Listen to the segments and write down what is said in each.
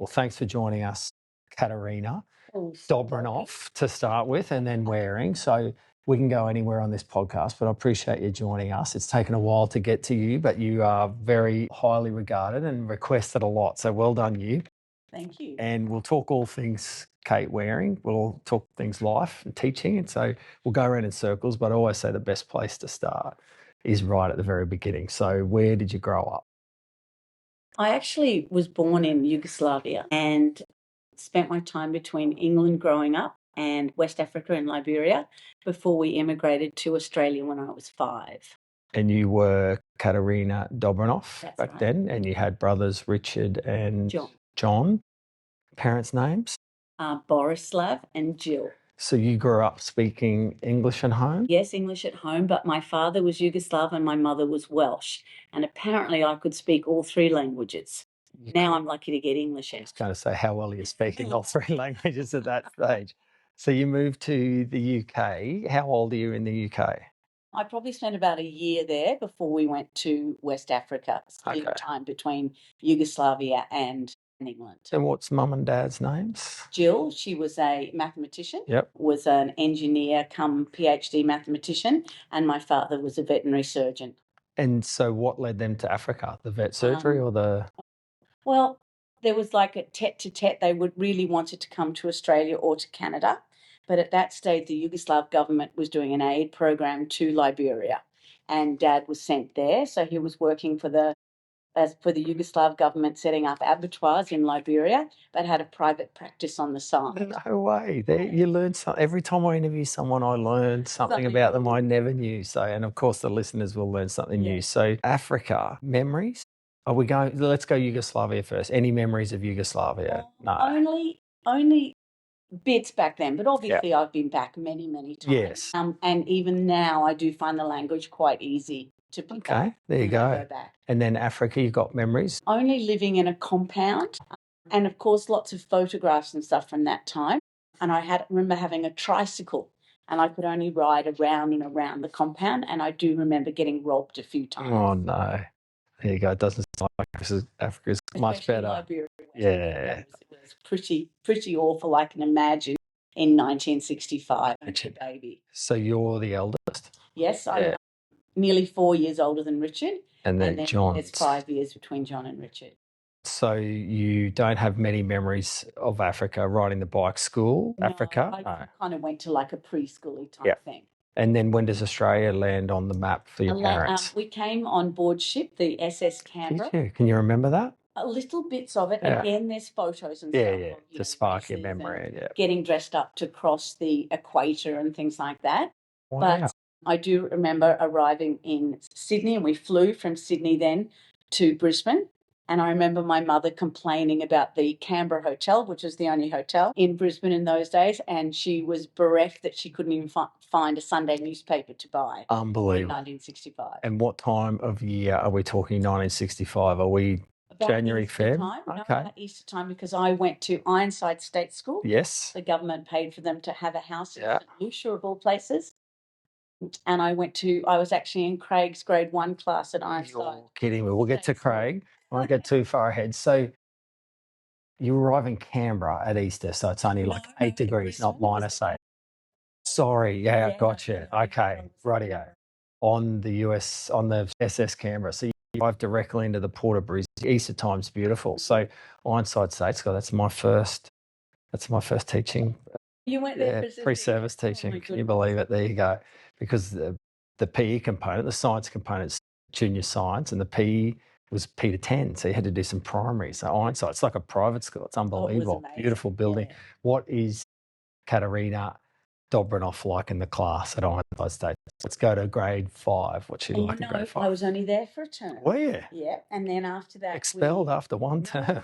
Well, thanks for joining us, Katerina. Oh, Dobranoff to start with and then wearing. So we can go anywhere on this podcast, but I appreciate you joining us. It's taken a while to get to you, but you are very highly regarded and requested a lot. So well done you. Thank you. And we'll talk all things Kate wearing. We'll talk things life and teaching. And so we'll go around in circles, but I always say the best place to start is right at the very beginning. So where did you grow up? I actually was born in Yugoslavia and spent my time between England growing up and West Africa and Liberia before we immigrated to Australia when I was 5. And you were Katerina Dobranoff That's back right. then, and you had brothers Richard and John. Parents' names? Borislav and Jill. So you grew up speaking English at home? Yes, English at home, but my father was Yugoslav and my mother was Welsh. And apparently I could speak all 3 languages. Now I'm lucky to get English out. I was going to say, how well are you speaking all 3 languages at that stage? So you moved to the UK. How old are you in the UK? I probably spent about a year there before we went to West Africa, spending time between Yugoslavia and England. And what's mum and dad's names? Jill, she was a mathematician, Yep. was an engineer come PhD mathematician, and my father was a veterinary surgeon. And so what led them to Africa? The vet surgery or the... Well, there was like a tete-to-tete. They would really wanted to come to Australia or to Canada. But at that stage, the Yugoslav government was doing an aid program to Liberia, and Dad was sent there. So he was working for the Yugoslav government, setting up abattoirs in Liberia, but had a private practice on the side. No way. You learn something. Every time I interview someone, I learn something about them I never knew. So, and of course, the listeners will learn something new. So, Africa, memories? Are we going? Let's go Yugoslavia first. Any memories of Yugoslavia? No. Only bits back then, but obviously I've been back many, many times. Yes. And even now I do find the language quite easy to pick up. Okay, there you go. Back. And then Africa, you've got memories? Only living in a compound and, of course, lots of photographs and stuff from that time. And I remember having a tricycle and I could only ride around and around the compound, and I do remember getting robbed a few times. Oh, no. There you go. It doesn't sound like Africa's much better. Liberia. Yeah. It was pretty awful, I can imagine, in 1965. Baby. So you're the eldest? Yes, I'm nearly 4 years older than Richard. And then John. There's 5 years between John and Richard. So you don't have many memories of Africa, riding the bike, school, Africa? I kind of went to like a preschool-y type thing. And then when does Australia land on the map for your parents? We came on board ship, the SS Canberra. Did you? Can you remember that? A little bits of it. Yeah. Again, there's photos and stuff. Yeah, to spark your memory. Yeah. Getting dressed up to cross the equator and things like that. Wow. But I do remember arriving in Sydney, and we flew from Sydney then to Brisbane. And I remember my mother complaining about the Canberra Hotel, which was the only hotel in Brisbane in those days, and she was bereft that she couldn't even find a Sunday newspaper to buy. Unbelievable. In 1965. And what time of year are we talking? 1965? Are we about January, Feb? Time. Okay. No, about Easter time, because I went to Ironside State School. Yes. The government paid for them to have a house in St Lucia, of all places. And I was actually in Craig's grade 1 class at Ironside. You're kidding me. We'll get to Craig. I won't get too far ahead. So you arrive in Canberra at Easter, so it's only like 8 degrees, not -8. Sorry, I got you. Okay, rightio. On the SS Canberra. So you arrive directly into the Port of Brisbane. Easter time's beautiful. So Ironside State School, that's my first teaching. You went there for pre-service teaching. Can you believe it? There you go. Because the PE component, the science component is junior science, and the PE was P10, so you had to do some primary. So Ironside, it's like a private school. It's unbelievable. Beautiful building. Yeah. What is Katerina Dobranoff like in the class at Ironside State? Let's go to grade 5. What's she like in grade 5? I was only there for a term. Were you? Yeah, and then after that... Expelled after one term.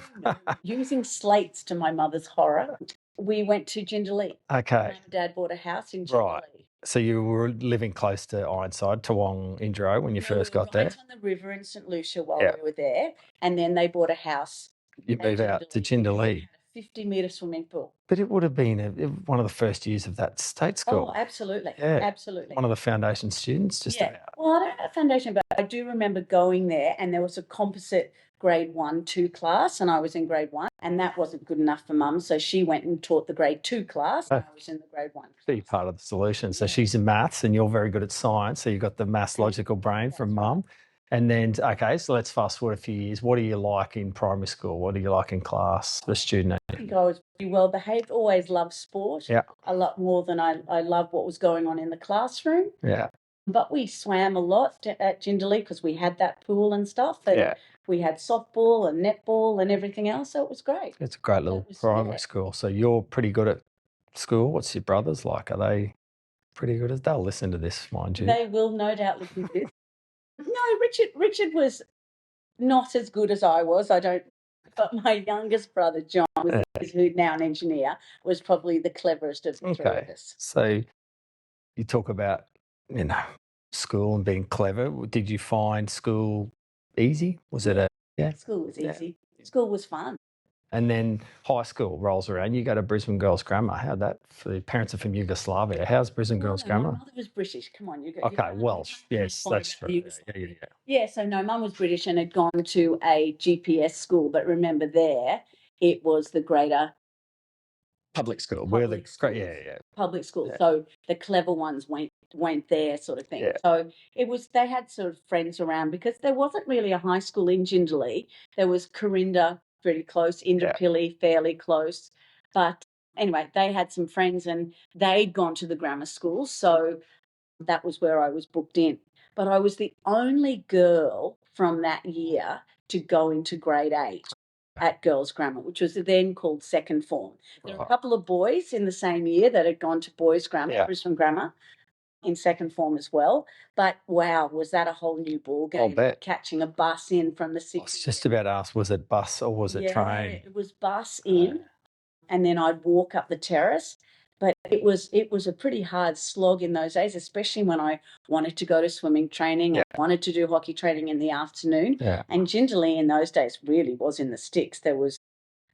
Using slates, to my mother's horror. We went to Jindalee. Okay. Mum and Dad bought a house in Jindalee. Right. So you were living close to Ironside, Toowong, Indro, when you first got there? Right on the river in St Lucia while we were there, and then they bought a house. You moved out to Jindalee. 50-metre swimming pool. But it would have been one of the first years of that state school. Oh, absolutely. Yeah. Absolutely. One of the foundation students, just about. Well, I don't have foundation, but I do remember going there, and there was a composite grade 1-2 class, and I was in grade 1, and that wasn't good enough for Mum, so she went and taught the grade 2 class, and I was in the grade 1 So you're part of the solution. So she's in maths and you're very good at science. So you've got the maths logical brain from Mum. And then, okay, so let's fast forward a few years. What do you like in primary school? What do you like in class, the student? I think I was pretty well behaved, always loved sport. Yeah. A lot more than I loved what was going on in the classroom. Yeah. But we swam a lot at Jindalee because we had that pool and stuff. And Yeah. we had softball and netball and everything else. So it was great. It's a great little primary school. So you're pretty good at school. What's your brothers like? Are they pretty good at? They'll listen to this, mind you. They will no doubt listen to this. No, Richard was not as good as I was. But my youngest brother, John, who's now an engineer, was probably the cleverest of the three of us. So you talk about, school and being clever. Did you find school easy? Was it School was easy. Yeah. School was fun. And then high school rolls around. You go to Brisbane Girls Grammar. How'd that, for the parents are from Yugoslavia, how's Brisbane Girls Grammar? My mother was British. Come on, you go. Okay, Welsh. Yes, that's true. Yeah, so no, Mum was British and had gone to a GPS school, but remember there, it was the greater public school. Public school. Yeah. So the clever ones went there, sort of thing. Yeah. So they had sort of friends around because there wasn't really a high school in Jindalee. There was Corinda, pretty close, Indooroopilly, fairly close. But anyway, they had some friends and they'd gone to the grammar school. So that was where I was booked in. But I was the only girl from that year to go into grade 8 at Girls Grammar, which was then called second form. There were a couple of boys in the same year that had gone to boys' grammar, Brisbane Grammar, in second form as well. But wow, was that a whole new ball game? Catching a bus in from the city. I was just about to ask, was it bus or was it train? It was bus in, and then I'd walk up the terrace. But it was a pretty hard slog in those days, especially when I wanted to go to swimming training. I wanted to do hockey training in the afternoon. Yeah. And Jindalee in those days really was in the sticks. There was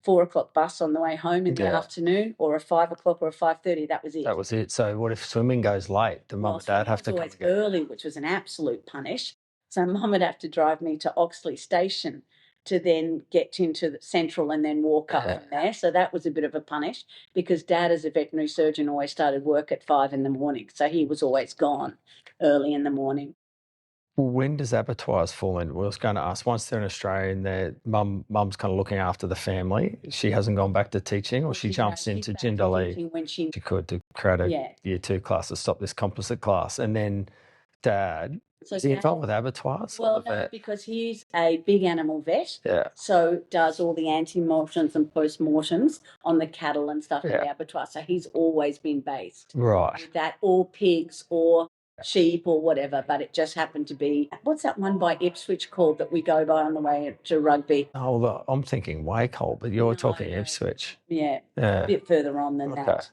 4:00 bus on the way home in the afternoon, or a 5:00 or a 5:30. That was it. So what if swimming goes late? Do Mum and Dad have to come again? Early, which was an absolute punish. So Mum would have to drive me to Oxley Station to then get into the Central and then walk up from there. So that was a bit of a punish because Dad, as a veterinary surgeon, always started work at 5 a.m. So he was always gone early in the morning. Well, when does abattoirs fall in? I was going to ask, once they're in Australia and their mum's kind of looking after the family, she hasn't gone back to teaching, or she jumps into Jindalee when she could to create a year 2 class to stop this composite class. And then Dad, is he involved with abattoirs? Well, no, because he's a big animal vet. Yeah. So does all the ante-mortems and post-mortems on the cattle and stuff in the abattoir. So he's always been based. Right. With that, or pigs or sheep or whatever, but it just happened to be, what's that one by Ipswich called that we go by on the way to rugby? Oh, I'm thinking Wacol, but you're talking Ipswich. Yeah, a bit further on than that.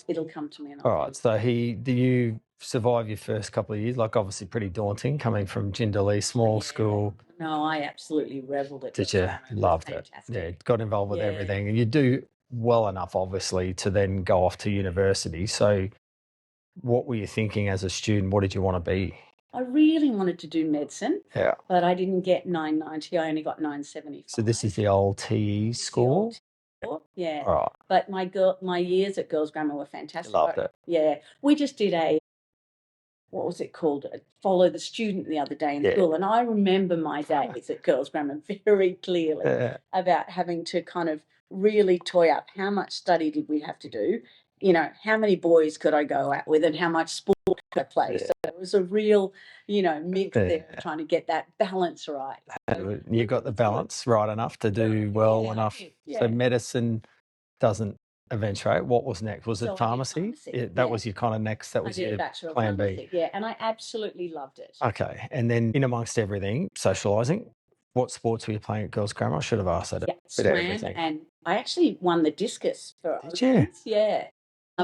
It'll come to me. All right, so do you survive your first couple of years? Like, obviously pretty daunting coming from Jindalee, small school. No, I absolutely revelled it. Did you? Loved it. Yeah, got involved with everything. And you do well enough, obviously, to then go off to university. So what were you thinking as a student? What did you want to be? I really wanted to do medicine, but I didn't get 990. I only got 975. So this is the old TE school? Yeah. All right. But my years at Girls Grammar were fantastic. Loved it. Yeah. We just did what was it called? Follow the Student the other day in school. And I remember my days at Girls Grammar very clearly about having to kind of really toy up how much study did we have to do, how many boys could I go out with and how much sport could I play. Yeah. So it was a real, mix there, trying to get that balance right. You got the balance right enough to do well enough. Yeah. So medicine doesn't eventuate. What was next? Was it pharmacy? That was your kind of next, that was your plan B. Yeah, and I absolutely loved it. Okay, and then in amongst everything, socialising, what sports were you playing at Girls Grammar? I should have asked that. Yeah, swam, and I actually won the discus for Did you? Yeah.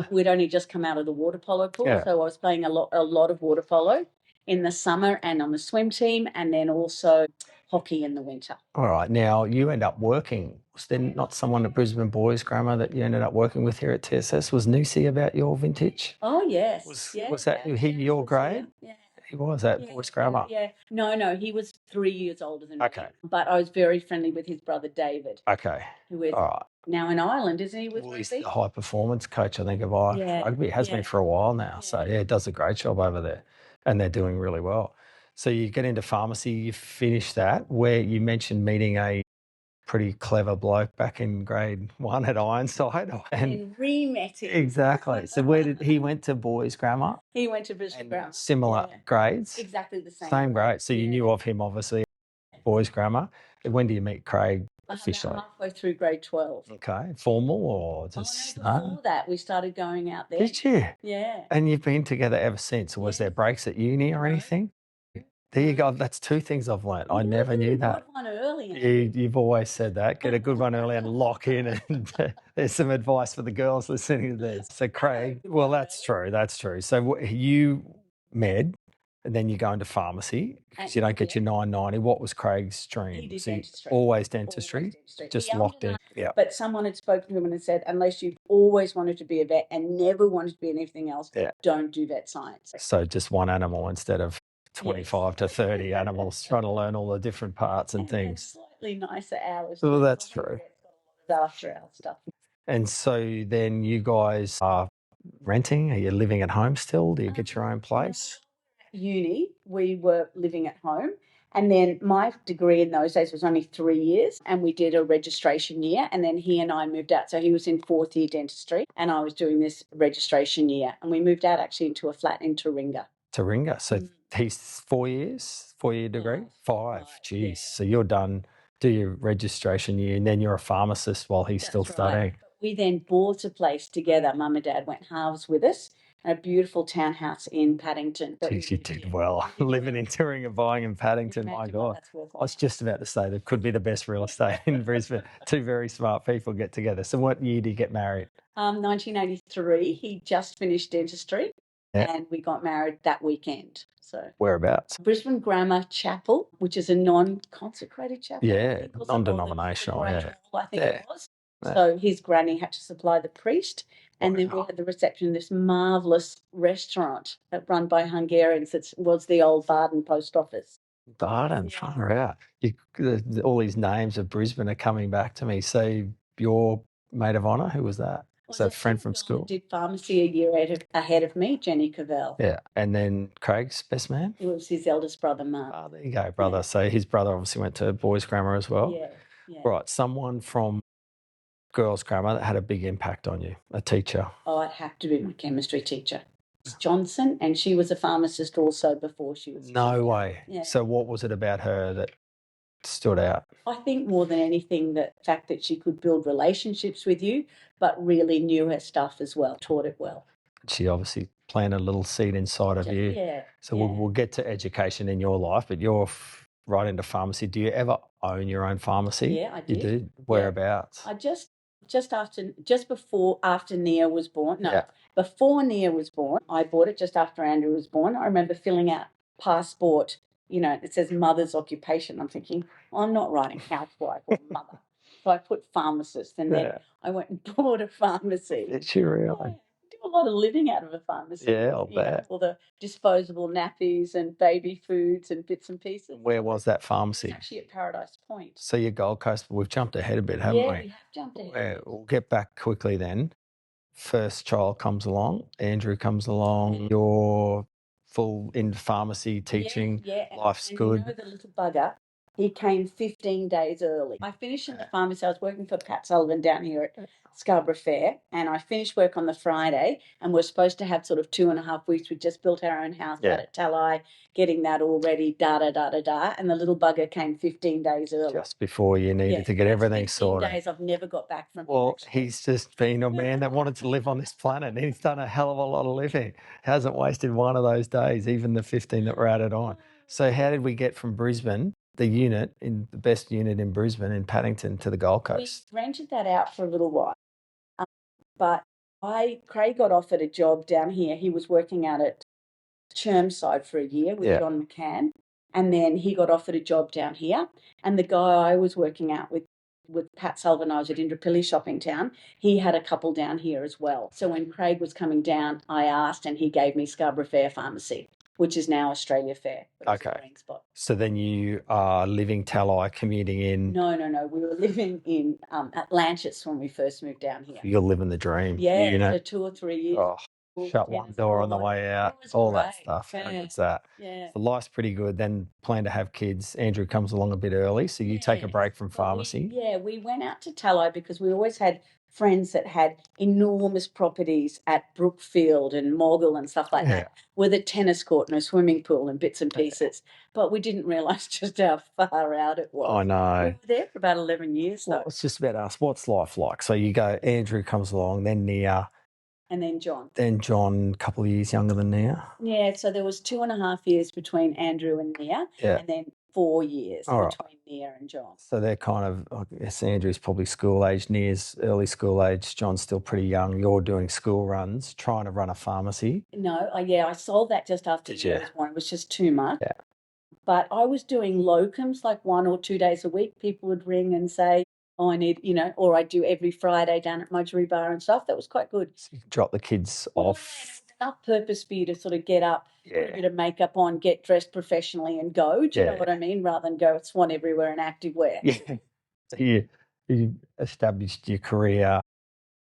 We'd only just come out of the water polo pool, so I was playing a lot of water polo in the summer and on the swim team, and then also hockey in the winter. All right. Now, you end up working. Was there not someone at Brisbane Boys Grammar that you ended up working with here at TSS? Was Noosie about your vintage? Oh, yes. Was that your grade? Yeah. He was at Boys Grammar. Yeah. No, he was 3 years older than me. Okay. But I was very friendly with his brother David, Okay. who is All right. now in Ireland, isn't he, with Well, he's rugby? the high performance coach, I think, of Irish rugby. Has been for a while now. So, yeah, does a great job over there. And they're doing really well. So you get into pharmacy, you finish that, where you mentioned meeting a pretty clever bloke back in grade 1 at Ironside. And re-met him. Exactly. So where did he went to boys' grammar? He went to British grammar. Similar grades? Exactly the same. Same grade. So you knew of him, obviously, boys' grammar. When do you meet Craig officially? Halfway through grade 12. Okay. Formal or just... Before that, we started going out there. Did you? Yeah. And you've been together ever since. Was there breaks at uni or anything? There you go. That's 2 things I've learnt. I never knew that. One early. You've always said that. Get a good one early and lock in. And there's some advice for the girls listening to this. So Craig, well, that's true. That's true. So you med, and then you go into pharmacy because you don't get your 990. What was Craig's dream? He did dentistry. Always dentistry? Just locked in. Yeah. But someone had spoken to him and had said, unless you've always wanted to be a vet and never wanted to be anything else, don't do vet science. So just one animal instead of 25 to 30 animals trying to learn all the different parts and things. Slightly nicer hours. Well, that's true. After our stuff. And so then you guys are renting? Are you living at home still? Do you get your own place? Uni, we were living at home. And then my degree in those days was only 3 years, and we did a registration year, and then he and I moved out. So he was in 4th year dentistry and I was doing this registration year, and we moved out actually into a flat in Taringa. Taringa. So he's 4 years, 4-year degree? 5. Jeez. Yeah. So you're done, do your registration year, and then you're a pharmacist while he's still studying. We then bought a place together. Mum and Dad went halves with us. A beautiful townhouse in Paddington. Jeez, you did well. Living in Taringa, buying in Paddington, my God. I was just about to say that could be the best real estate in Brisbane. 2 very smart people get together. So what year did you get married? 1983. He just finished dentistry. And we got married that weekend. So whereabouts? Brisbane Grammar Chapel, which is a non-consecrated chapel. Yeah, non-denominational. I think it was. So his granny had to supply the priest, and then we had the reception of this marvellous restaurant run by Hungarians that was the old Barden post office. Barden, far out. All these names of Brisbane are coming back to me. So your maid of honour, who was that? Was that a friend from school? Did pharmacy a year ahead of me, Jenny Cavell. Yeah, and then Craig's best man? It was his eldest brother, Mark. Oh, there you go, brother. Yeah. So his brother obviously went to boys' grammar as well? Yeah. Right, someone from girls' grammar that had a big impact on you, a teacher? Oh, it'd have to be my chemistry teacher, Johnson, and she was a pharmacist also before she was. No way. Yeah. So what was it about her that stood out? I think more than anything, the fact that she could build relationships with you, but really knew her stuff as well, taught it well. She obviously planted a little seed inside of you. Yeah. So we'll get to education in your life, but you're right into pharmacy. Do you ever own your own pharmacy? Yeah, I did. You do? Whereabouts? I just before after Nia was born. No, before Nia was born, I bought it just after Andrew was born. I remember filling out passport. You know, it says mother's occupation. I'm thinking, well, I'm not writing housewife or mother. So I put pharmacist, and then I went and bought a pharmacy. Did you really? Yeah, do a lot of living out of a pharmacy. Yeah, I'll bet. All the disposable nappies and baby foods and bits and pieces. Where was that pharmacy? It's actually at Paradise Point. So you're Gold Coast. We've jumped ahead a bit, haven't we? Yeah, we have jumped ahead. We'll get back quickly then. First child comes along. Andrew comes along. You're full in pharmacy, teaching. Life's good. You know the little bugger? He came 15 days early. I finished in the pharmacy. I was working for Pat Sullivan down here at Scarborough Fair, and I finished work on the Friday, and we're supposed to have sort of 2.5 weeks. We just built our own house out at Talai, getting that all ready, and the little bugger came 15 days early. Just before you needed to get everything sorted. 15 days I've never got back from him. Well, he's just been a man that wanted to live on this planet, and he's done a hell of a lot of living. Hasn't wasted one of those days, even the 15 that we're added on. So how did we get from Brisbane, the unit, in the best unit in Brisbane, in Paddington, to the Gold Coast? We rented that out for a little while. But Craig got offered a job down here. He was working out at Chermside for a year with John McCann. And then he got offered a job down here. And the guy I was working out with Pat Sullivan, I was at Indooroopilly Shopping Town, he had a couple down here as well. So when Craig was coming down, I asked, and he gave me Scarborough Fair Pharmacy. which is now Australia Fair. But it was a Okay. green spot. So then you are living Talai, commuting in. No. We were living in Atlantis when we first moved down here. You're living the dream. Yeah, You know, for 2 or 3 years. oh, shut one door on the way out, all that stuff. How good's that? Yeah. So life's pretty good. Then plan to have kids. Andrew comes along a bit early, so you take a break from pharmacy. We went out to Tallow because we always had friends that had enormous properties at Brookfield and Moggle and stuff like that, with a tennis court and a swimming pool and bits and pieces. But we didn't realise just how far out it was. I know. We were there for about 11 years, though. Well, it's just about us. What's life like? So you go, Andrew comes along, then Nia. And then John. Then John, a couple of years younger than Nia. Yeah, so there was 2.5 years between Andrew and Nia, and then 4 years between Nia and John. So they're kind of, I guess Andrew's probably school age, Nia's early school age, John's still pretty young. You're doing school runs, trying to run a pharmacy. No, I sold that just after Nia was born. It was just too much. Yeah. But I was doing locums like 1 or 2 days a week. People would ring and say, oh, I need, or I do every Friday down at Mudgery Bar and stuff. That was quite good. So you drop the kids off. Enough purpose for you to sort of get up, put a bit of makeup on, get dressed professionally and go. Do you know what I mean? Rather than go swan everywhere in activewear. Yeah. So you established your career.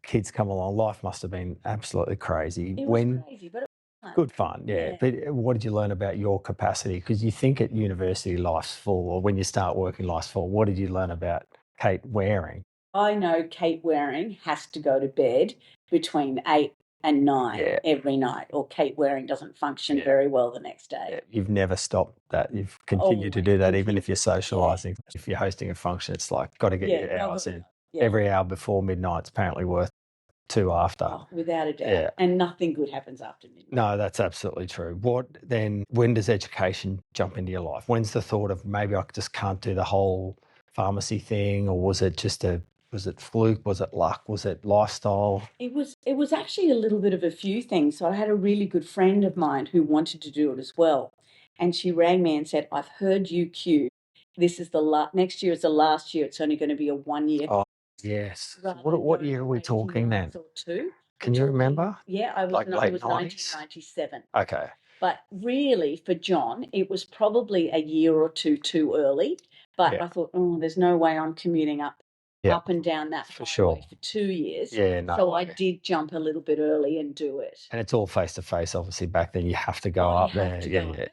Kids come along. Life must have been absolutely crazy. It was crazy, but it was fun. Good fun, yeah. But what did you learn about your capacity? Because you think at university life's full, or when you start working life's full. What did you learn about Kate Waring? I know Kate Waring has to go to bed between 8 and 9 every night, or Kate Waring doesn't function very well the next day. Yeah. You've never stopped that. You've continued to do that, even if you're socialising. If you're hosting a function, it's like, got to get your hours in. Every hour before midnight's apparently worth 2 after. Oh, without a doubt. And nothing good happens after midnight. No, that's absolutely true. When does education jump into your life? When's the thought of maybe I just can't do the whole pharmacy thing, or was it just was it fluke? Was it luck? Was it lifestyle? It was actually a little bit of a few things. So I had a really good friend of mine who wanted to do it as well. And she rang me and said, I've heard you queue. This is next year is the last year. It's only going to be a 1 year. Oh, yes. What year are we talking then? Can you remember? Yeah, it was 1997. Okay. But really, for John, it was probably a year or two too early. But I thought, there's no way I'm commuting up and down that for 2 years. Yeah, no. So I did jump a little bit early and do it. And it's all face to face, obviously. Back then, you have to go up there. It wasn't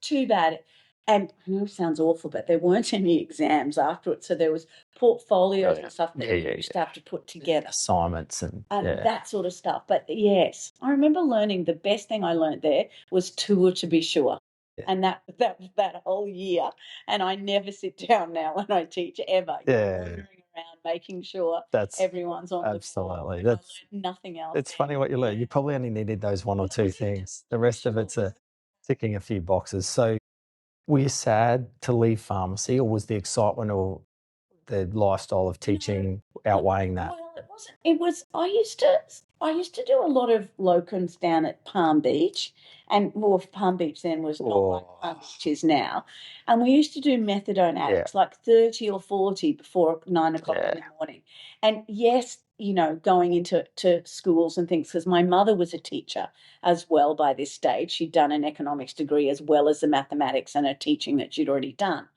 too bad. And I know it sounds awful, but there weren't any exams after it. So there was portfolios and stuff that you used to have to put together. Assignments and that sort of stuff. But yes, I remember learning, the best thing I learned there was tour to be sure. Yeah. And that was that whole year. And I never sit down now when I teach ever. Wandering around, making sure everyone's on the floor. That's nothing else. It's funny what you learn. You probably only needed those 1 or 2 things. The rest of it's ticking a few boxes. So were you sad to leave pharmacy, or was the excitement or the lifestyle of teaching outweighing that? Well, it wasn't. It was. I used to do a lot of locums down at Palm Beach, and Palm Beach then was not like Palm Beach is now, and we used to do methadone addicts, like 30 or 40 before 9 o'clock in the morning. And yes, going into schools and things, because my mother was a teacher as well by this stage. She'd done an economics degree as well as the mathematics and her teaching that she'd already done.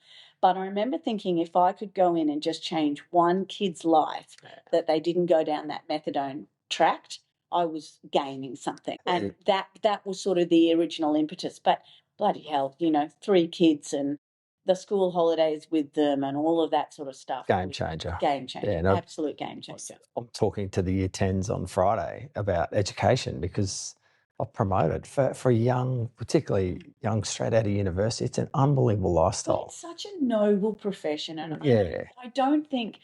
But I remember thinking, if I could go in and just change one kid's life, that they didn't go down that methadone tract, I was gaining something. And that was sort of the original impetus. But bloody hell, 3 kids and the school holidays with them and all of that sort of stuff. Game changer. Yeah, no, absolute game changer. I'm talking to the year 10s on Friday about education, because I've promoted for young, particularly young straight out of university. It's an unbelievable lifestyle. It's such a noble profession. And I don't think,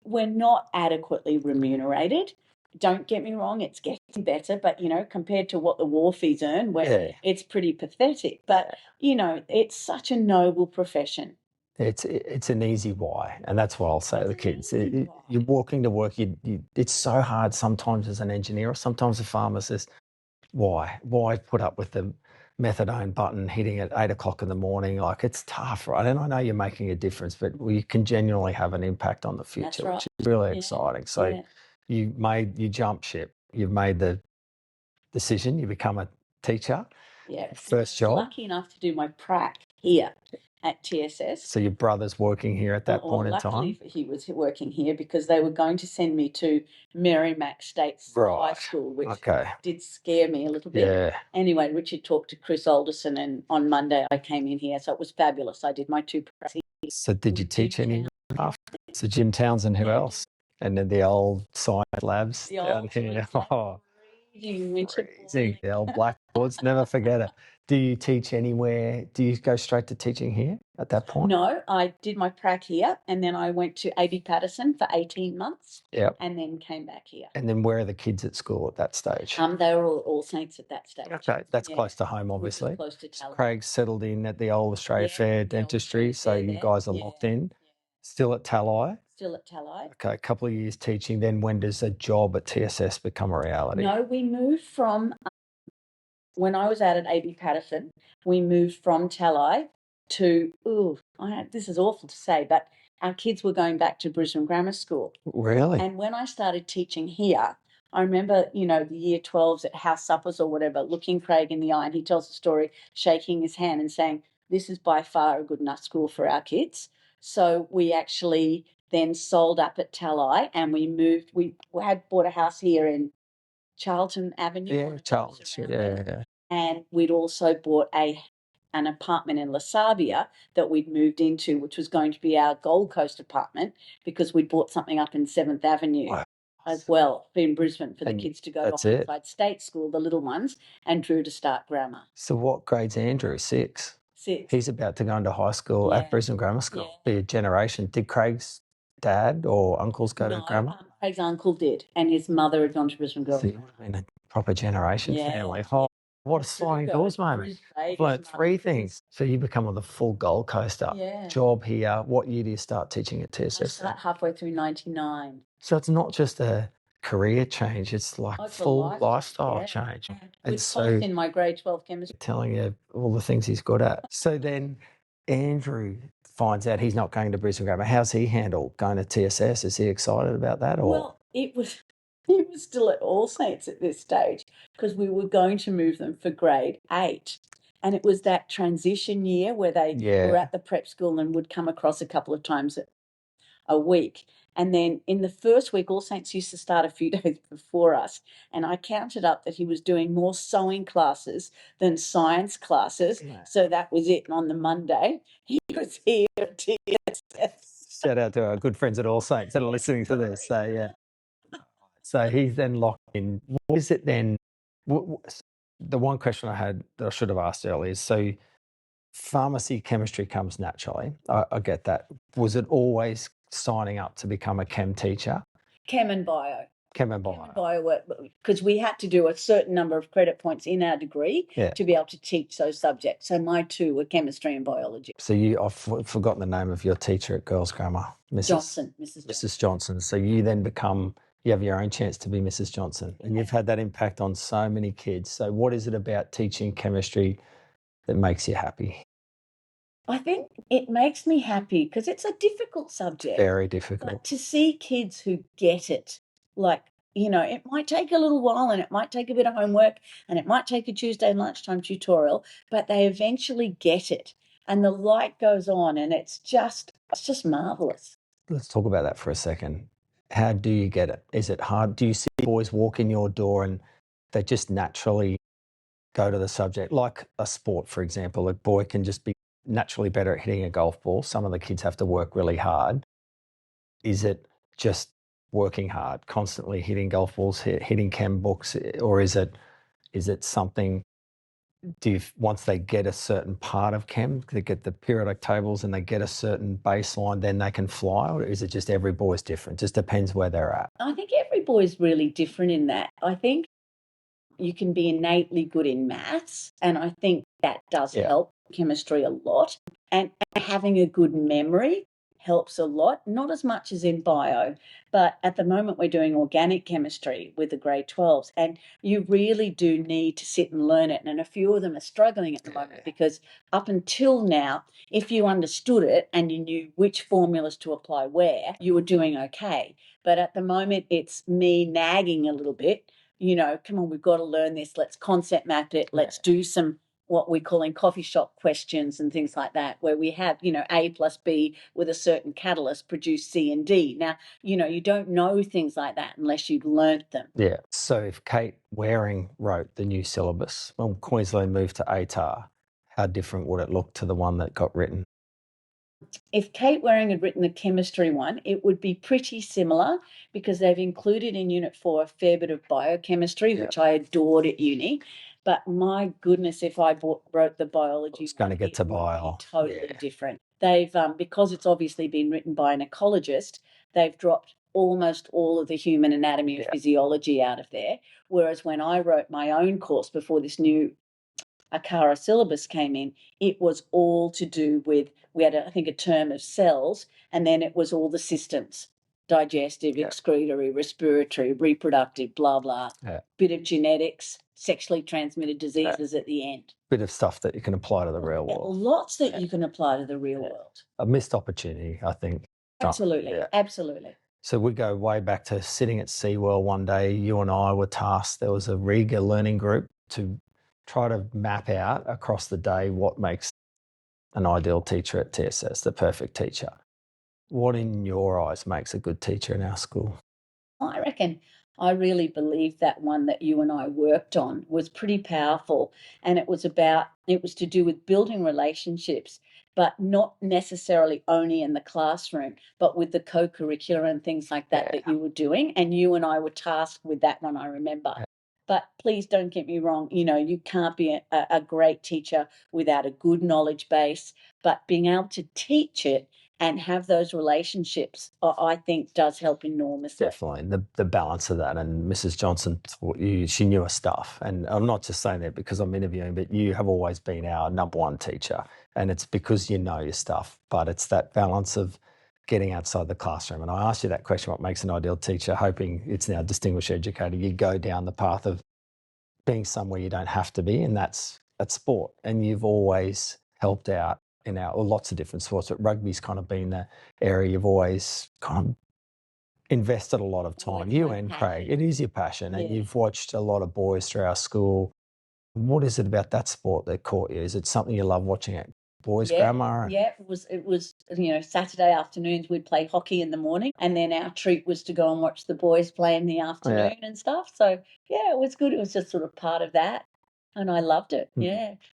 we're not adequately remunerated. Don't get me wrong, it's getting better, but, compared to what the wharfies earn, it's pretty pathetic. But, it's such a noble profession. It's an easy why, and that's what I'll say to the kids. You're walking to work, it's so hard sometimes as an engineer, or sometimes a pharmacist. Why put up with the methadone button hitting at 8 o'clock in the morning? Like, it's tough, right? And I know you're making a difference, but you can genuinely have an impact on the future, which is really exciting. So you jumped ship. You've made the decision. You become a teacher. Yeah. First I was job? lucky enough to do my prac here at TSS. So your brother's working here at that point in time? Luckily he was working here because they were going to send me to Merrimack State's High Right. School, which Okay. did scare me a little bit. Yeah. Anyway, Richard talked to Chris Alderson, and on Monday I came in here, so it was fabulous. I did my 2 pracs. So did you With teach Jim any after? So Jim Townsend, who else? And then the old science labs The down old here. science lab. Oh, Richard crazy. The old blackboards, never forget it. Do you teach anywhere? Do you go straight to teaching here at that point? No, I did my prac here, and then I went to AB Patterson for 18 months. Yep. And then came back here. And then where are the kids at school at that stage? They were all Saints at that stage. Okay, that's Yeah. close to home, Which is obviously. close to So Talent. Craig's settled in at the old Australia Yeah, Fair the old dentistry, Australia so Fair you there. guys are Yeah, locked in. yeah. Still at Talai? Still at Talai. Okay, a couple of years teaching. Then when does a job at TSS become a reality? No, we moved from when I was out at AB Patterson, we moved from Talai to this is awful to say, but our kids were going back to Brisbane Grammar School. Really? And when I started teaching here, I remember, the year 12s at house suppers or whatever, looking Craig in the eye, and he tells the story, shaking his hand and saying, "This is by far a good enough school for our kids." So we actually then sold up at Talai, and we moved. We had bought a house here in Charlton Avenue. Yeah, Charles. Yeah. And we'd also bought an apartment in La Sabia that we'd moved into, which was going to be our Gold Coast apartment because we'd bought something up in 7th Avenue. Wow. As well in Brisbane for the And kids to go that's to it. Ironside State School, the little ones, and Drew to start grammar. So what grade's Andrew? 6. 6. He's about to go into high school Yeah. at Brisbane Grammar School. Yeah. Be a generation. Did Craig's dad or uncles go to grammar? Craig's uncle did, and his mother had gone to Brisbane Girls. So you would have been a proper generation Yeah. family. Oh, what a sliding doors moment. I've learned 3 things. So you become the full Gold Coaster. Yeah. Job here. What year do you start teaching at I TSS? started halfway through 99. So it's not just a career change, it's like It's a full lifestyle change. And With so Fox in my grade 12 chemistry. telling you all the things he's good at. So then Andrew finds out he's not going to Brisbane Grammar. How's he handled going to TSS? Is he excited about that? Or Well, it was still at All Saints at this stage because we were going to move them for grade 8. And it was that transition year where they were at the prep school and would come across a couple of times a week. And then in the first week, All Saints used to start a few days before us. And I counted up that he was doing more sewing classes than science classes. Yeah. So that was it. And on the Monday, he was here at TSS. Shout out to our good friends at All Saints that are listening to this. So, yeah. So he's then locked in. What is it then? The one question I had that I should have asked earlier is, so pharmacy chemistry comes naturally. I get that. Was it always signing up to become a chem teacher? Chem and bio. Chem and bio. Because we had to do a certain number of credit points in our degree to be able to teach those subjects. So my 2 were chemistry and biology. So I've forgotten the name of your teacher at Girls Grammar, Mrs. Johnson. Mrs. Johnson. So you then you have your own chance to be Mrs. Johnson, and you've had that impact on so many kids. So what is it about teaching chemistry that makes you happy? I think it makes me happy because it's a difficult subject. Very difficult. But to see kids who get it, it might take a little while and it might take a bit of homework and it might take a Tuesday lunchtime tutorial, but they eventually get it and the light goes on and it's just marvelous. Let's talk about that for a second. How do you get it? Is it hard? Do you see boys walk in your door and they just naturally go to the subject? Like a sport, for example, a boy can just be naturally better at hitting a golf ball. Some of the kids have to work really hard. Is it just working hard, constantly hitting golf balls, hitting chem books, or is it something? Once they get a certain part of chem, they get the periodic tables and they get a certain baseline, then they can fly? Or is it just every boy's different? Just depends where they're at. I think every boy's really different in that. I think you can be innately good in maths, and I think that does help chemistry a lot. And having a good memory helps a lot, not as much as in bio, but at the moment we're doing organic chemistry with the grade 12s, and you really do need to sit and learn it. And a few of them are struggling at the moment because up until now, if you understood it and you knew which formulas to apply where, you were doing okay. But at the moment, it's me nagging a little bit, come on, we've got to learn this. Let's concept map it. Let's do some what we call in coffee shop questions and things like that, where we have, A plus B with a certain catalyst produce C and D. Now, you don't know things like that unless you've learnt them. Yeah. So if Kate Waring wrote the new syllabus, when Queensland moved to ATAR, how different would it look to the one that got written? If Kate Waring had written the chemistry one, it would be pretty similar because they've included in Unit 4 a fair bit of biochemistry, which I adored at uni. But my goodness, if I wrote the biology It's going to one, get it to would be bio. totally different. They've, because it's obviously been written by an ecologist, they've dropped almost all of the human anatomy and physiology out of there. Whereas when I wrote my own course before this new ACARA syllabus came in, it was all to do with, we had, I think, a term of cells, and then it was all the systems, digestive, excretory, respiratory, reproductive, blah, blah. Bit of genetics, sexually transmitted diseases at the end. Bit of stuff that you can apply to the real world. Lots that you can apply to the real world. A missed opportunity, I think. Absolutely, absolutely. So we go way back to sitting at SeaWorld one day. You and I were tasked, there was a Riga learning group to try to map out across the day what makes an ideal teacher at TSS, the perfect teacher. What in your eyes makes a good teacher in our school? I reckon I really believe that one that you and I worked on was pretty powerful. And it was to do with building relationships, but not necessarily only in the classroom, but with the co-curricular and things like that that you were doing. And you and I were tasked with that one, I remember. But please don't get me wrong, you can't be a great teacher without a good knowledge base, but being able to teach it and have those relationships, I think does help enormously. Definitely. The balance of that. And Mrs. Johnson taught you, she knew her stuff. And I'm not just saying that because I'm interviewing, but you have always been our number one teacher. And it's because you know your stuff. But it's that balance of getting outside the classroom. And I asked you that question, what makes an ideal teacher, hoping it's now distinguished educator. You go down the path of being somewhere you don't have to be, and that's sport. And you've always helped out in lots of different sports, but rugby's kind of been the area you've always kind of invested a lot of time. You and Craig, it is your passion, and you've watched a lot of boys through our school. What is it about that sport that caught you? Is it something you love watching at boys' grammar? Yeah, it was Saturday afternoons we'd play hockey in the morning, and then our treat was to go and watch the boys play in the afternoon and stuff. So yeah, it was good. It was just sort of part of that. And I loved it,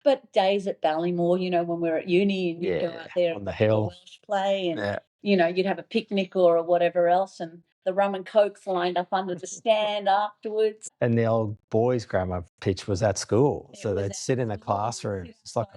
But days at Ballymore, when we were at uni, and you'd go out there on the hill, Welsh play, and you'd have a picnic or whatever else, and the rum and cokes lined up under the stand afterwards. And the old boys' grammar pitch was at school, so they'd sit in the classroom. It's like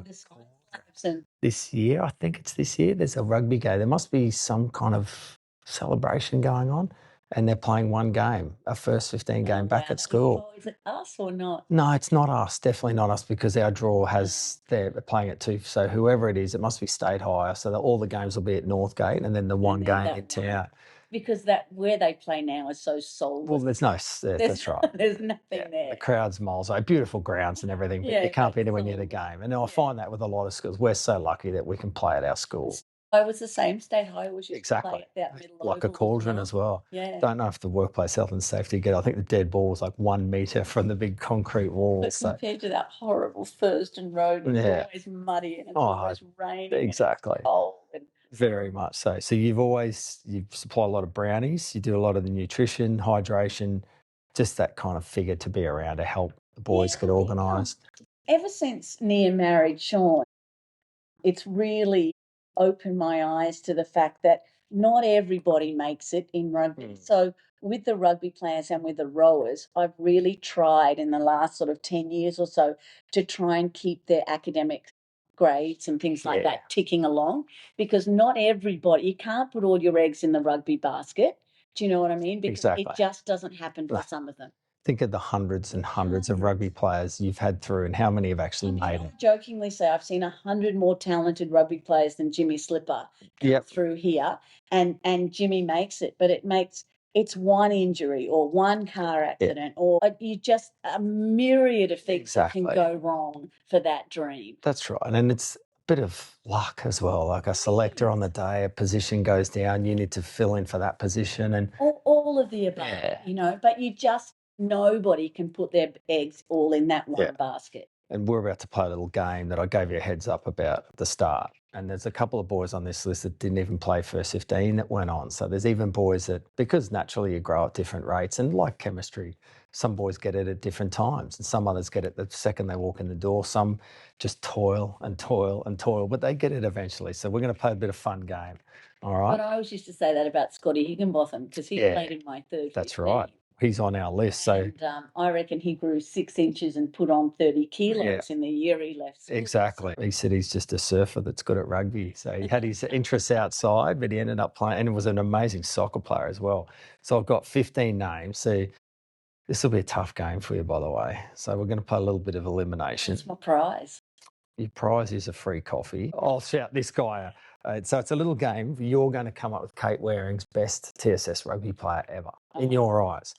this year, I think it's this year. There's a rugby game. There must be some kind of celebration going on. And they're playing one game, a first 15 game back at school. Is it us or not? No, it's not us. Definitely not us, because our draw has, they're playing it too. So whoever it is, it must be state higher. So that all the games will be at Northgate, and then the one game in town. Because where they play now is so soulless. Well, there's that's right. There's nothing there. The crowd's miles away, beautiful grounds and everything, but you can't be anywhere near the game. And I find that with a lot of schools. We're so lucky that we can play at our school. I was the same. State high was used to play at that middle like a cauldron as well. Yeah. Don't know if the workplace health and safety I think the dead ball was like 1 metre from the big concrete walls. But compared to that horrible Thurston Road, it's always muddy and it's always raining. Exactly. And cold and very much so. So you supply a lot of brownies. You do a lot of the nutrition, hydration, just that kind of figure to be around to help the boys get organised. Ever since Nia married Sean, it's really opened my eyes to the fact that not everybody makes it in rugby. So with the rugby players and with the rowers, I've really tried in the last sort of 10 years or so to try and keep their academic grades and things like that ticking along, because not everybody, you can't put all your eggs in the rugby basket. Do you know what I mean? Because it just doesn't happen for some of them. Think of the hundreds and hundreds of rugby players you've had through and how many have actually made it. I jokingly say I've seen 100 more talented rugby players than Jimmy Slipper come through here, and Jimmy makes it, but it's one injury or one car accident or a myriad of things that can go wrong for that dream. That's right. And it's a bit of luck as well, like a selector on the day, a position goes down, you need to fill in for that position. And all of the above, but nobody can put their eggs all in that one basket. And we're about to play a little game that I gave you a heads up about at the start. And there's a couple of boys on this list that didn't even play first 15 that went on. So there's even boys that, because naturally you grow at different rates, and like chemistry, some boys get it at different times and some others get it the second they walk in the door. Some just toil and toil and toil, but they get it eventually. So we're going to play a bit of fun game. All right. But I always used to say that about Scotty Higginbotham because he Yeah, played in my third. That's 15. right. He's on our list. So And I reckon he grew 6 inches and put on 30 kilos in the year he left school. exactly. He said he's just a surfer that's good at rugby. So he had his interests outside, but he ended up playing and was an amazing soccer player as well. So I've got 15 names. So this will be a tough game for you, by the way. So we're going to play a little bit of elimination. What's my prize? Your prize is a free coffee. I'll shout this guy out. So it's a little game. You're going to come up with Kate Waring's best TSS rugby player ever in your eyes.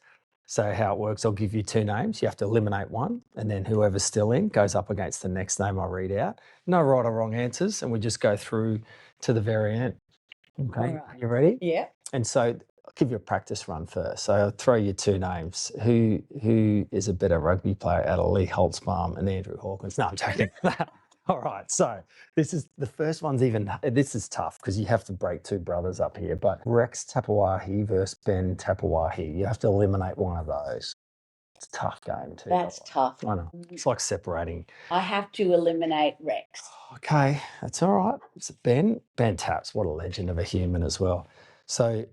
So how it works, I'll give you 2 names. You have to eliminate one, and then whoever's still in goes up against the next name I read out. No right or wrong answers, and we just go through to the very end. Okay, All right. You ready? Yeah. And so I'll give you a practice run first. So I'll throw you 2 names. Who is a better rugby player out of Lee Holtzbaum and Andrew Hawkins? No, I'm joking. All right, so this is the first one's this is tough because you have to break 2 brothers up here, but Rex Tapawahi versus Ben Tapawahi. You have to eliminate one of those. It's a tough game too. That's tough. I know. It's like separating. I have to eliminate Rex. Okay, that's all right. It's Ben Taps, what a legend of a human as well. So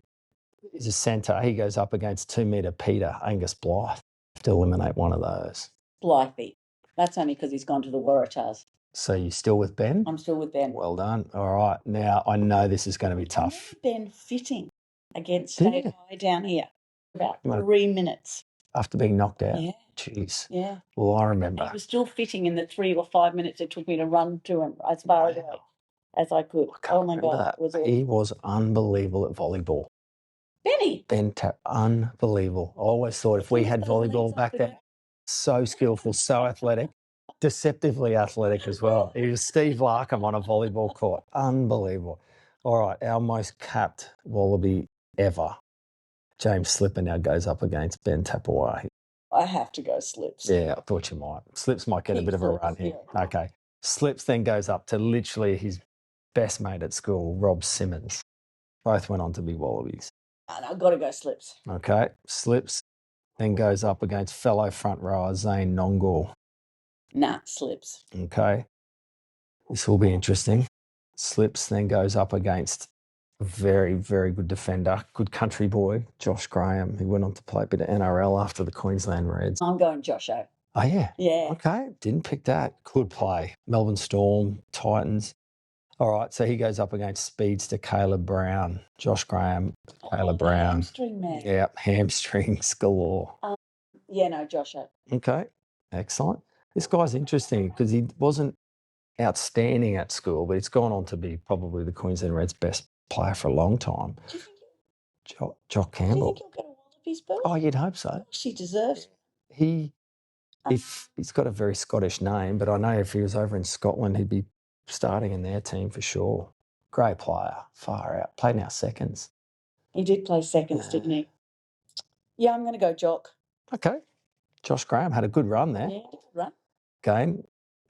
he's a centre. He goes up against 2-metre Peter, Angus Blythe. You have to eliminate one of those. Blythe. That's only because he's gone to the Waratahs. So you're still with Ben? I'm still with Ben. Well done. All right. Now, I know this is going to be tough. Ben fitting against State High down here. About 3 minutes. After being knocked out? Yeah. Jeez. Yeah. Well, I remember. He was still fitting in the 3 or 5 minutes it took me to run to him as far as I could. Oh, my God. He was unbelievable at volleyball. Benny. Ben Tap, unbelievable. I always thought if we had volleyball back then, so skillful, so athletic. Deceptively athletic as well. He was Steve Larkham on a volleyball court. Unbelievable. All right, our most capped wallaby ever, James Slipper, now goes up against Ben Tapawahi. I have to go Slips. Yeah, I thought you might. Slips might get a bit of a run here. Yeah. Okay. Slips then goes up to literally his best mate at school, Rob Simmons. Both went on to be wallabies. I've got to go Slips. Okay. Slips then goes up against fellow front rower Zane Nongor. Nah, Slips. Okay. This will be interesting. Slips then goes up against a very, very good defender, good country boy, Josh Graham, who went on to play a bit of NRL after the Queensland Reds. I'm going Josho. Oh, yeah? Yeah. Okay. Didn't pick that. Good play. Melbourne Storm, Titans. All right. So he goes up against speedster Caleb Brown, Josh Graham, Caleb Brown. Hamstring man. Yeah, hamstrings galore. Yeah, no, Josho. Okay. Excellent. This guy's interesting because he wasn't outstanding at school, but he's gone on to be probably the Queensland Reds' best player for a long time. Do you think Jock Campbell. Do you think he'll get a Wallabies berth? Oh, you'd hope so. She deserves it. He's got a very Scottish name, but I know if he was over in Scotland, he'd be starting in their team for sure. Great player, far out. Played in our seconds. He did play seconds, didn't he? Yeah, I'm going to go Jock. Okay. Josh Graham had a good run there. Yeah, good run. Again,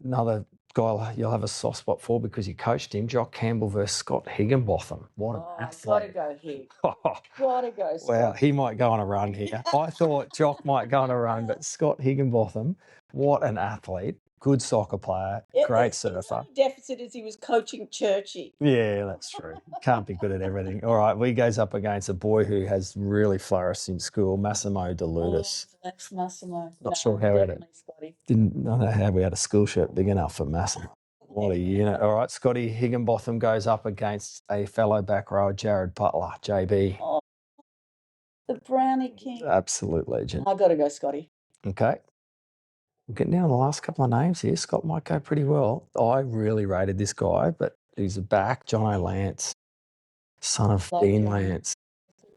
another guy you'll have a soft spot for because you coached him, Jock Campbell versus Scott Higginbotham. What an athlete. Got to go here. Got to go Scott. Wow, he might go on a run here. I thought Jock might go on a run, but Scott Higginbotham, what an athlete. Good soccer player, great surfer. The deficit is he was coaching Churchy. Yeah, that's true. Can't be good at everything. All right, he goes up against a boy who has really flourished in school, Massimo DeLutis. Oh, that's Massimo. Not sure how we had it. Didn't know how we had a school shirt big enough for Massimo. What a unit. All right, Scotty Higginbotham goes up against a fellow back rower, Jared Butler, JB. Oh, the Brownie King. Absolute legend. I've got to go Scotty. Okay. We're getting down to the last couple of names here. Scott might go pretty well. I really rated this guy, but he's a back. John O'Lance, son of Dean Lance.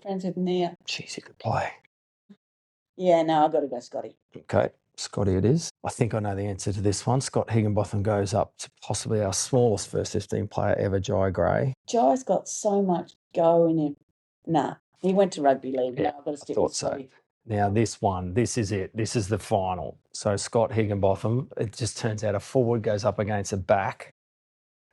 Friends with Nia. Jeez, he could play. Yeah, no, I've got to go Scotty. Okay, Scotty it is. I think I know the answer to this one. Scott Higginbotham goes up to possibly our smallest first 15 player ever, Jai Gray. Jai's got so much go in him. Nah, he went to rugby league. Yeah, no, I've got to stick I thought with Scotty. Now this is it. This is the final. So Scott Higginbotham, it just turns out a forward goes up against a back.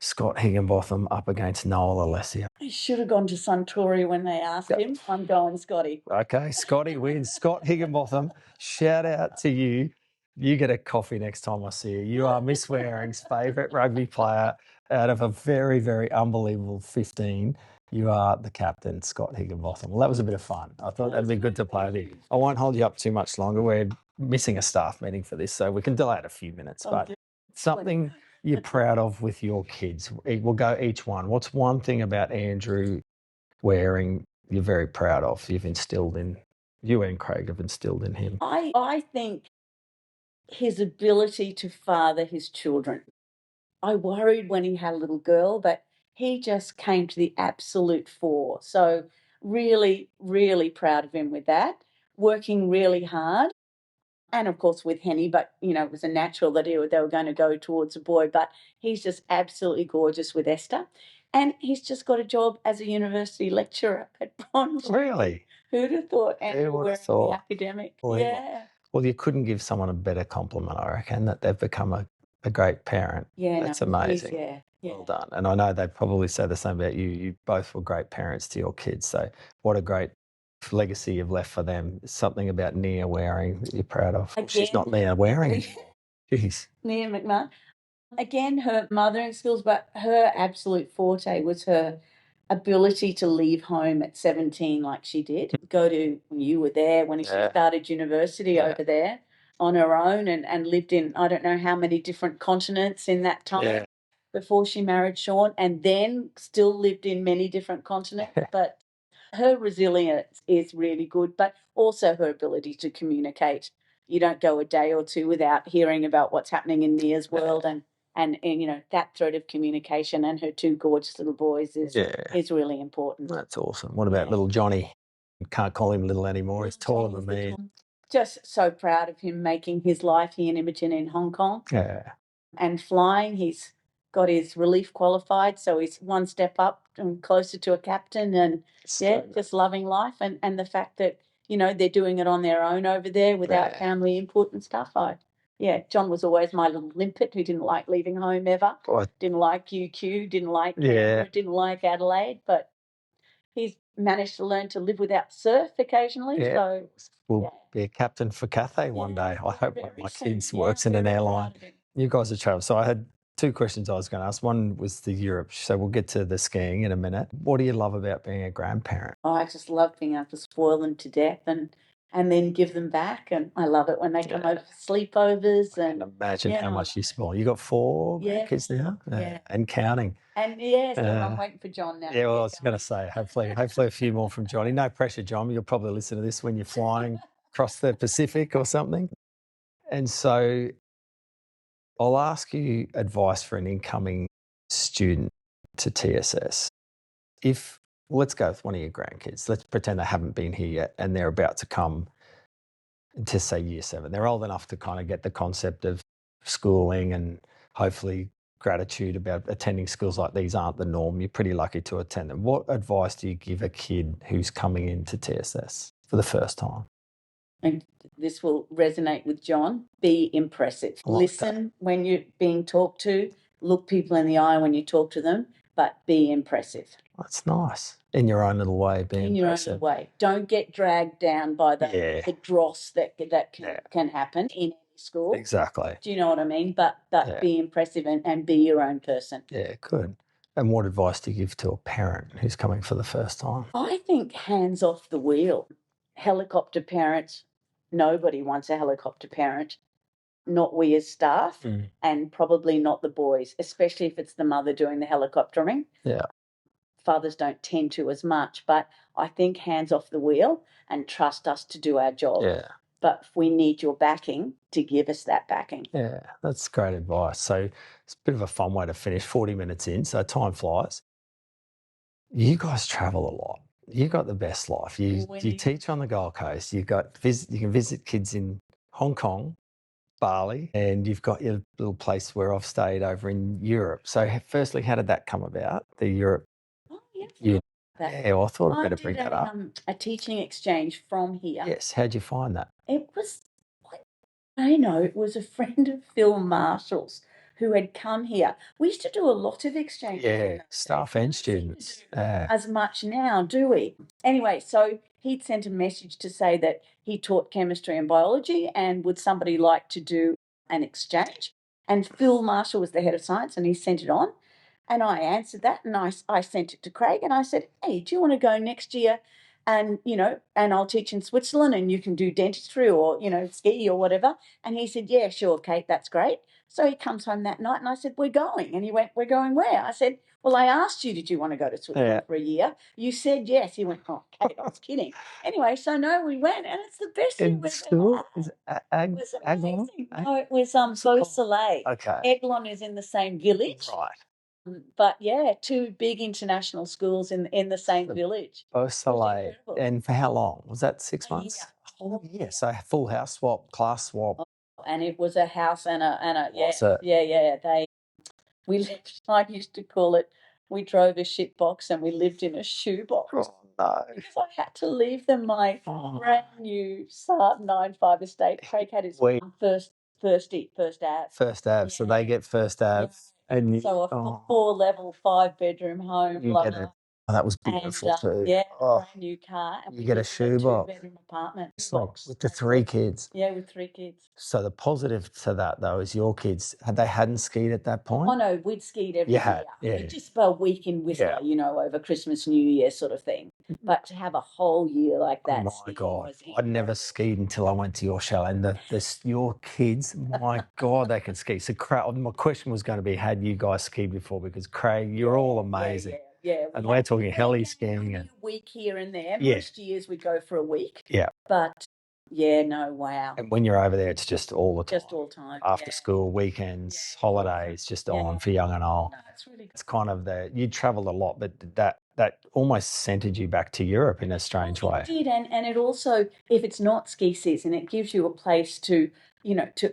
Scott Higginbotham up against Noel Alessia. He should have gone to Suntory when they asked him. I'm going Scotty. Okay, Scotty wins. Scott Higginbotham, shout out to you. You get a coffee next time I see you. You are Miss Waring's favourite rugby player out of a very, very unbelievable 15. You are the captain, Scott Higginbotham. Well, that was a bit of fun. I thought that'd be good to play with you. I won't hold you up too much longer. We're missing a staff meeting for this, so we can delay it a few minutes. But something you're proud of with your kids. We'll go each one. What's one thing about Andrew Waring you're very proud of, you've instilled in, you and Craig have instilled in him? I think his ability to father his children. I worried when he had a little girl, but he just came to the absolute fore. So really, really proud of him with that. Working really hard. And of course with Henny, but it was a natural that they were going to go towards a boy. But he's just absolutely gorgeous with Esther. And he's just got a job as a university lecturer at Bronze. Really? Who'd have thought Andrew would have Waring, thought? the academic? Well, Yeah. Well, you couldn't give someone a better compliment, I reckon, that they've become a great parent. Yeah, That's no, amazing. yeah. Well done. And I know they'd probably say the same about you. You both were great parents to your kids. So what a great legacy you've left for them. Something about Nia Waring that you're proud of. Well, she's not Nia Waring anymore. Jeez. Nia McMahon. Again, her mothering skills, but her absolute forte was her ability to leave home at 17 like she did. Go to, you were there when she started university over there on her own and lived in, I don't know how many different continents in that time before she married Sean, and then still lived in many different continents. But her resilience is really good, but also her ability to communicate. You don't go a day or two without hearing about what's happening in Nia's world, and that thread of communication and her two gorgeous little boys is really important. That's awesome. What about little Johnny? Can't call him little anymore. He's taller than me. Just so proud of him making his life, he and Imogen, in Hong Kong. Yeah. And flying. He's got his relief qualified, so he's one step up and closer to a captain, and just loving life, and the fact that they're doing it on their own over there without family input and stuff. John was always my little limpet who didn't like leaving home ever. Didn't like UQ, didn't like Canberra, didn't like Adelaide, but he's managed to learn to live without surf occasionally. So we'll be a captain for Cathay one day. I hope one of my kids works in an airline. You guys are traveling. So I had two questions I was going to ask. One was the Europe. So we'll get to the skiing in a minute. What do you love about being a grandparent? I just love being able to spoil them to death and then give them back. And I love it when they come over for sleepovers. And imagine how much you spoil. You got 4 kids now? And counting. And so I'm waiting for John now. Yeah, well, I was going to say, hopefully a few more from Johnny. No pressure, John. You'll probably listen to this when you're flying across the Pacific or something. And so I'll ask you advice for an incoming student to TSS. Let's go with one of your grandkids. Let's pretend they haven't been here yet and they're about to come to, say, year 7. They're old enough to kind of get the concept of schooling, and hopefully gratitude about attending schools like these aren't the norm. You're pretty lucky to attend them. What advice do you give a kid who's coming into TSS for the first time? And this will resonate with John. Be impressive. Listen when you're being talked to. Look people in the eye when you talk to them, but be impressive. That's nice. In your own little way, be in impressive. Your own way. Don't get dragged down by the dross that can happen in any school. Exactly. Do you know what I mean? But be impressive and be your own person. Yeah, good. And what advice do you give to a parent who's coming for the first time? I think hands off the wheel. Helicopter parents, nobody wants a helicopter parent. Not we as staff, and probably not the boys, especially if it's the mother doing the helicoptering. Yeah. Fathers don't tend to as much, but I think hands off the wheel and trust us to do our job. Yeah. But we need your backing to give us that backing. Yeah, that's great advice. So it's a bit of a fun way to finish, 40 minutes in, so time flies. You guys travel a lot. You got the best life. You teach on the Gold Coast. You can visit kids in Hong Kong, Bali, and you've got your little place where I've stayed over in Europe. So firstly, how did that come about, the Europe? Oh, yeah. Yeah, well, I thought I'd I better did bring that up. a teaching exchange from here. Yes, how'd you find that? It was, I know, it was a friend of Phil Marshall's who had come here. We used to do a lot of exchanges in Yeah, those days. staff We and don't seem to students. do as much now, do we? Anyway, so he'd sent a message to say that he taught chemistry and biology and would somebody like to do an exchange? And Phil Marshall was the head of science and he sent it on. And I answered that and I sent it to Craig and I said, hey, do you want to go next year? And, and I'll teach in Switzerland and you can do dentistry or, ski or whatever. And he said, yeah, sure, Kate, that's great. So he comes home that night and I said, we're going. And he went, we're going where? I said, well, I asked you, did you want to go to Switzerland for a year? You said yes. He went, oh, Kate, I was kidding. Anyway, so no, we went and it's the best thing we've ever had. It was amazing. No, it was Beausoleil. Okay. Eglon is in the same village. Right. But yeah, two big international schools in the same So village. Beausoleil. incredible. And for how long? Was that 6 A months? year. Oh, yeah. So full house swap, class swap. And it was a house and a Was it? yeah. We lived. I used to call it. We drove a shit box and we lived in a shoebox Oh, no. because I had to leave them my brand new Saab 95 estate. Craig had his first ad. First Ave. So they get first Ave. And you, So a 4-level, 5-bedroom home. you get a, that was beautiful too. Yeah, Oh, brand new car. And you get a shoebox. 2-bedroom apartment. It's like with the 3 kids. Yeah, with 3 kids. So the positive to that though is your kids they hadn't skied at that point. Oh no, we'd skied every You year. had, yeah. Just for a week in Whistler, over Christmas, New Year sort of thing. But to have a whole year like that, Oh my God, I'd never skied until I went to your chalet. And your kids, my God, they can ski. So my question was going to be, had you guys skied before? Because Craig, you're all amazing. Yeah. And we're talking heli skiing. And a week here and there. Most years we go for a week. Yeah. But yeah, no, wow. And when you're over there, it's just all the time. Just all time. After school, weekends, holidays, just on for young and old. No, it's really good. It's kind of you travelled a lot, but that almost centred you back to Europe in a strange way. It did, and it also, if it's not ski season, it gives you a place to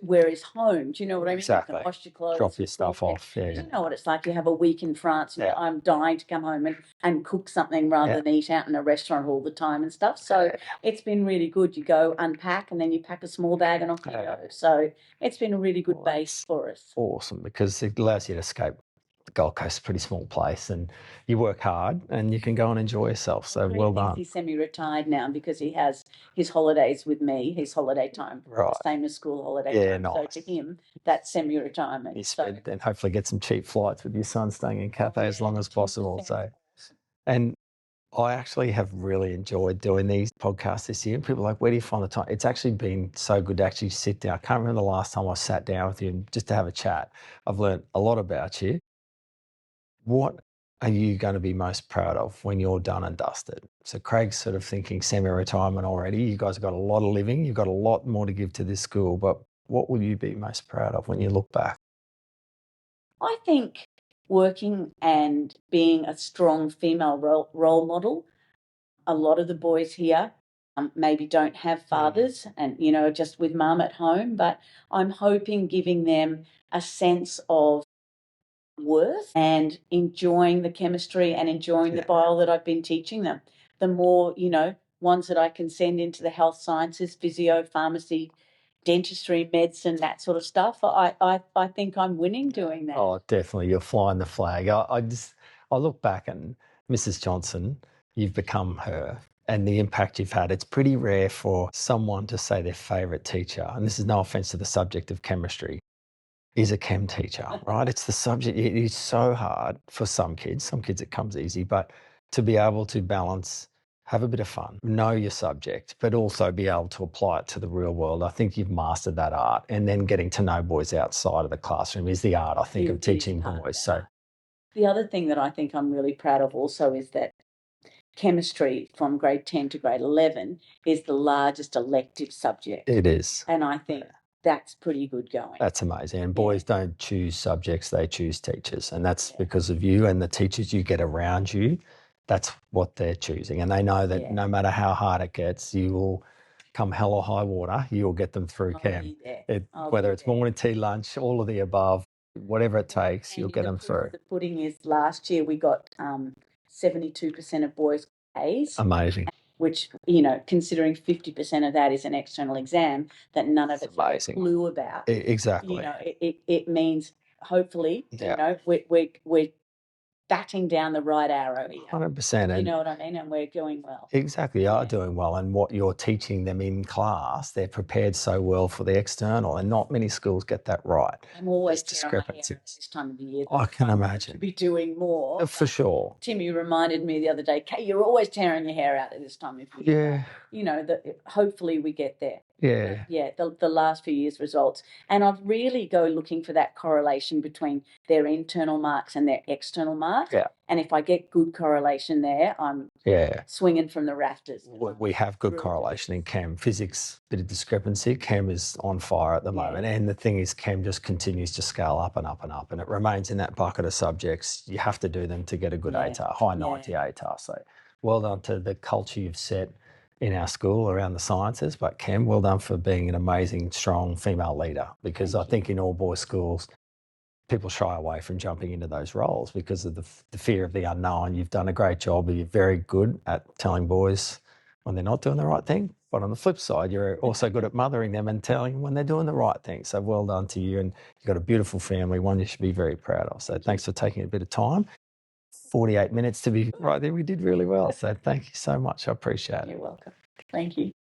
where is home. Do you know what I mean? Exactly. You can wash your clothes, drop your stuff off. Yeah. You know what it's like. You have a week in France. And I'm dying to come home and cook something rather than eat out in a restaurant all the time and stuff. So it's been really good. You go unpack and then you pack a small bag and off you go. So it's been a really good base for us. Awesome, because it allows you to escape. The Gold Coast is a pretty small place and you work hard and you can go and enjoy yourself. So well done. He's semi-retired now because he has his holidays with me, his holiday time, same as school holiday time. Nice. So to him, that's semi-retirement. And hopefully get some cheap flights with your son staying in Cathay as long as possible. So, and I actually have really enjoyed doing these podcasts this year. People are like, where do you find the time? It's actually been so good to actually sit down. I can't remember the last time I sat down with you and just to have a chat. I've learned a lot about you. What are you going to be most proud of when you're done and dusted? So Craig's sort of thinking semi-retirement already. You guys have got a lot of living. You've got a lot more to give to this school. But what will you be most proud of when you look back? I think working and being a strong female role model. A lot of the boys here maybe don't have fathers and, just with mum at home. But I'm hoping giving them a sense of worth and enjoying the chemistry and enjoying the bio that I've been teaching them. The more, ones that I can send into the health sciences, physio, pharmacy, dentistry, medicine, that sort of stuff. I think I'm winning doing that. Oh, definitely. You're flying the flag. I look back and Mrs. Johnson, you've become her and the impact you've had. It's pretty rare for someone to say their favourite teacher, and this is no offence to the subject of chemistry, is a chem teacher, right? It's the subject. It is so hard for some kids. Some kids it comes easy, but to be able to balance, have a bit of fun, know your subject, but also be able to apply it to the real world. I think you've mastered that art. And then getting to know boys outside of the classroom is the art, I think, of teaching boys. So the other thing that I think I'm really proud of also is that chemistry from grade 10 to grade 11 is the largest elective subject. It is. And I think that's pretty good going. That's amazing. And boys don't choose subjects, they choose teachers. And that's because of you and the teachers you get around you. That's what they're choosing. And they know that no matter how hard it gets, you will come hell or high water, you'll get them through chem. Whether it's morning tea, lunch, all of the above, whatever it takes, you'll get them through. The pudding is last year we got 72% of boys got A's. Amazing. Which, considering 50% of that is an external exam that none of us have a clue about. Exactly. It means hopefully, we're batting down the right arrow here. 100%. You know what I mean? And we're doing well. Exactly, are doing well. And what you're teaching them in class, they're prepared so well for the external. And not many schools get that right. I'm always tearing my hair out this time of the year. I can imagine. To be doing more. For sure. Timmy reminded me the other day, Kate, you're always tearing your hair out at this time of year. Yeah. That hopefully we get there. Yeah. Yeah, the last few years' results. And I've really go looking for that correlation between their internal marks and their external marks. Yeah. And if I get good correlation there, I'm swinging from the rafters. We have good correlation in chem. Physics, bit of discrepancy. Chem is on fire at the moment. And the thing is, chem just continues to scale up and up and up. And it remains in that bucket of subjects. You have to do them to get a good ATAR, high 90 ATAR. So well done to the culture you've set in our school around the sciences. But Chem, well done for being an amazing, strong female leader. Because I think in all boys schools, people shy away from jumping into those roles because of the fear of the unknown. You've done a great job. You're very good at telling boys when they're not doing the right thing. But on the flip side, you're also good at mothering them and telling them when they're doing the right thing. So well done to you. And you've got a beautiful family, one you should be very proud of. So thanks for taking a bit of time. 48 minutes to be right there. We did really well. So thank you so much. I appreciate it. You're welcome. Thank you.